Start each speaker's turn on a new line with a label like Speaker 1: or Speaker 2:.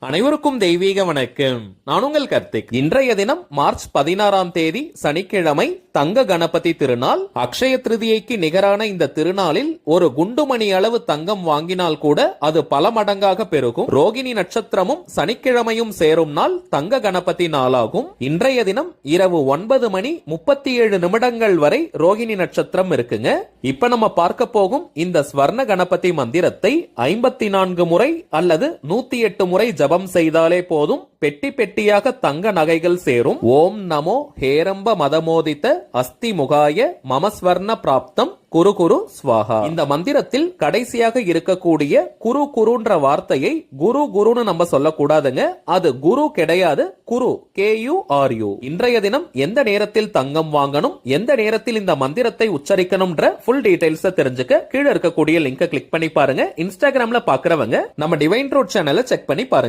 Speaker 1: அனைவருக்கும் தெய்வீக வணக்கம். நான் உங்கள் கார்த்திக். இன்றைய தினம் மார்ச் 16ஆம் தேதி சனிக்கிழமை தங்க கணபதி திருநாள். அக்ஷய திருதியைக்கு நிகரான இந்த திருநாளில் ஒரு குண்டுமணி அளவு தங்கம் வாங்கினால் கூட அது பல மடங்காக பெருகும். ரோகிணி நட்சத்திரமும் சனிக்கிழமையும் சேரும் நாள் தங்க கணபதி நாளாகும். இன்றைய தினம் இரவு 9:37 வரை ரோகிணி நட்சத்திரம் இருக்குங்க. இப்ப நம்ம பார்க்க போகும் இந்த ஸ்வர்ண கணபதி மந்திரத்தை 54 முறை அல்லது 108 முறை ஜபம் செய்தாலே போதும். பெட்டி பெட்டியாக தங்க நகைகள் சேரும். ஓம் நமோ ஹேரம்ப மதமோதித்த அஸ்தி முகாய மமஸ்வர்ண பிராப்தம் குரு குரு ஸ்வாஹா. இந்த மந்திரத்தில் கடைசியாக இருக்கக்கூடிய குரு குருன்ற வார்த்தையை குரு குருன்னு நம்ம சொல்லக்கூடாதுங்க. அது குரு கிடையாது, குரு KURU. இன்றைய தினம் எந்த நேரத்தில் தங்கம் வாங்கணும், எந்த நேரத்தில் இந்த மந்திரத்தை உச்சரிக்கணும்ன்ற ஃபுல் டீடைல்ஸ் தெரிஞ்சுக்க கீழே இருக்கக்கூடிய லிங்கை கிளிக் பண்ணி பாருங்க. இன்ஸ்டாகிராம்ல பாக்குறவங்க நம்ம டிவைன் ட்ரூத் சேனலை செக் பண்ணி பாருங்க.